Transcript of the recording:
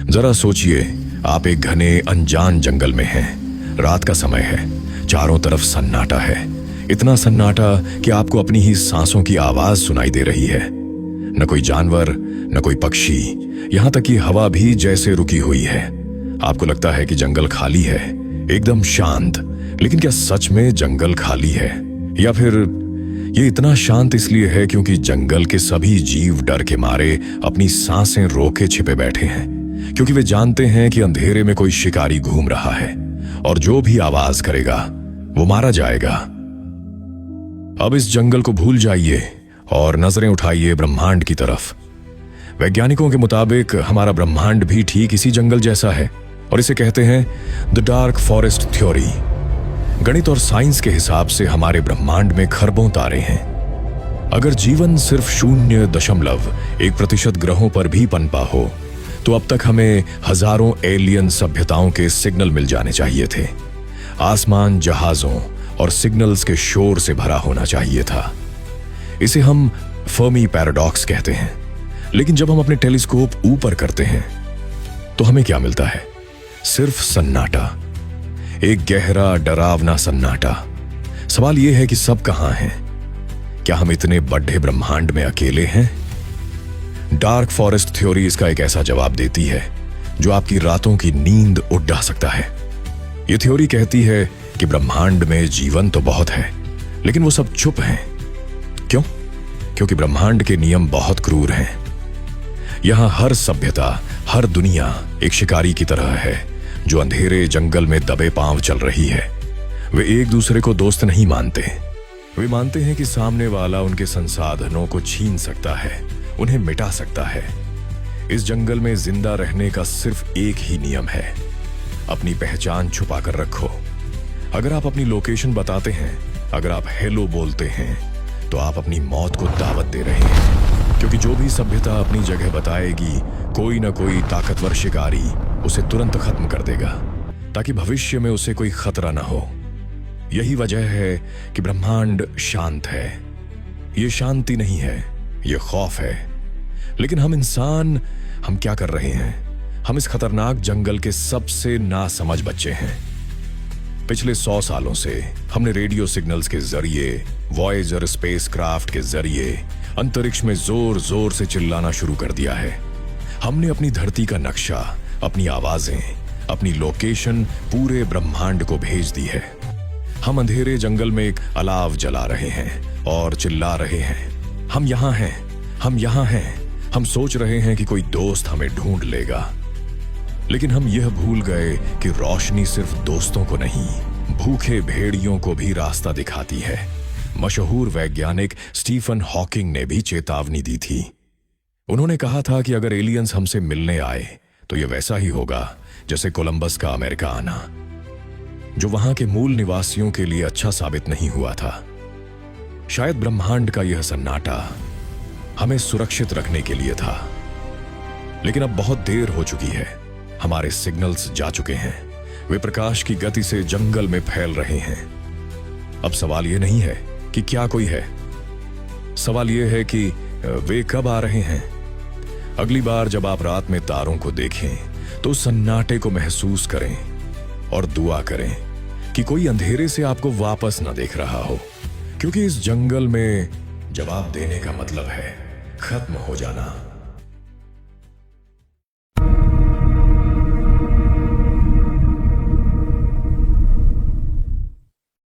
जरा सोचिए, आप एक घने अनजान जंगल में हैं। रात का समय है, चारों तरफ सन्नाटा है। इतना सन्नाटा कि आपको अपनी ही सांसों की आवाज सुनाई दे रही है। न कोई जानवर, न कोई पक्षी, यहां तक कि हवा भी जैसे रुकी हुई है। आपको लगता है कि जंगल खाली है, एकदम शांत। लेकिन क्या सच में जंगल खाली है, या फिर ये इतना शांत इसलिए है क्योंकि जंगल के सभी जीव डर के मारे अपनी सांसें रोके छिपे बैठे हैं, क्योंकि वे जानते हैं कि अंधेरे में कोई शिकारी घूम रहा है और जो भी आवाज करेगा वो मारा जाएगा। अब इस जंगल को भूल जाइए और नजरें उठाइए ब्रह्मांड की तरफ। वैज्ञानिकों के मुताबिक हमारा ब्रह्मांड भी ठीक इसी जंगल जैसा है और इसे कहते हैं द डार्क फॉरेस्ट थ्योरी। गणित और साइंस के हिसाब से हमारे ब्रह्मांड में खरबों तारे हैं। अगर जीवन सिर्फ 0.1% ग्रहों पर भी पनपा हो तो अब तक हमें हजारों एलियन सभ्यताओं के सिग्नल मिल जाने चाहिए थे। आसमान जहाजों और सिग्नल्स के शोर से भरा होना चाहिए था। इसे हम फर्मी पैराडॉक्स कहते हैं। लेकिन जब हम अपने टेलीस्कोप ऊपर करते हैं तो हमें क्या मिलता है? सिर्फ सन्नाटा, एक गहरा डरावना सन्नाटा। सवाल यह है कि सब कहां हैं? क्या हम इतने बड़े ब्रह्मांड में अकेले हैं? डार्क फॉरेस्ट थ्योरी इसका एक ऐसा जवाब देती है जो आपकी रातों की नींद उड़ा सकता है। यह थ्योरी कहती है कि ब्रह्मांड में जीवन तो बहुत है, लेकिन वो सब चुप हैं। क्यों? क्योंकि ब्रह्मांड के नियम बहुत क्रूर हैं। यहां हर सभ्यता, हर दुनिया एक शिकारी की तरह है जो अंधेरे जंगल में दबे पांव चल रही है। वे एक दूसरे को दोस्त नहीं मानते। वे मानते हैं कि सामने वाला उनके संसाधनों को छीन सकता है, उन्हें मिटा सकता है। इस जंगल में जिंदा रहने का सिर्फ एक ही नियम है, अपनी पहचान छुपा कर रखो। अगर आप अपनी लोकेशन बताते हैं, अगर आप हेलो बोलते हैं, तो आप अपनी मौत को दावत दे रहे हैं। क्योंकि जो भी सभ्यता अपनी जगह बताएगी, कोई ना कोई ताकतवर शिकारी उसे तुरंत खत्म कर देगा, ताकि भविष्य में उसे कोई खतरा ना हो। यही वजह है कि ब्रह्मांड शांत है। ये शांति नहीं है, ये खौफ है। लेकिन हम इंसान, हम क्या कर रहे हैं? हम इस खतरनाक जंगल के सबसे नासमझ बच्चे हैं। पिछले 100 सालों से हमने रेडियो सिग्नल्स के जरिए, वॉयेजर स्पेसक्राफ्ट के जरिए अंतरिक्ष में जोर जोर से चिल्लाना शुरू कर दिया है। हमने अपनी धरती का नक्शा, अपनी आवाजें, अपनी लोकेशन पूरे ब्रह्मांड को भेज दी है। हम अंधेरे जंगल में एक अलाव जला रहे हैं और चिल्ला रहे हैं, हम यहां हैं, हम यहां हैं। हम सोच रहे हैं कि कोई दोस्त हमें ढूंढ लेगा। लेकिन हम यह भूल गए कि रोशनी सिर्फ दोस्तों को नहीं, भूखे भेड़ियों को भी रास्ता दिखाती है। मशहूर वैज्ञानिक स्टीफन हॉकिंग ने भी चेतावनी दी थी। उन्होंने कहा था कि अगर एलियंस हमसे मिलने आए तो यह वैसा ही होगा जैसे कोलंबस का अमेरिका आना, जो वहां के मूल निवासियों के लिए अच्छा साबित नहीं हुआ था। शायद ब्रह्मांड का यह सन्नाटा हमें सुरक्षित रखने के लिए था। लेकिन अब बहुत देर हो चुकी है। हमारे सिग्नल्स जा चुके हैं। वे प्रकाश की गति से जंगल में फैल रहे हैं। अब सवाल यह नहीं है कि क्या कोई है, सवाल यह है कि वे कब आ रहे हैं। अगली बार जब आप रात में तारों को देखें तो सन्नाटे को महसूस करें और दुआ करें कि कोई अंधेरे से आपको वापस न देख रहा हो, क्योंकि इस जंगल में जवाब देने का मतलब है खत्म हो जाना।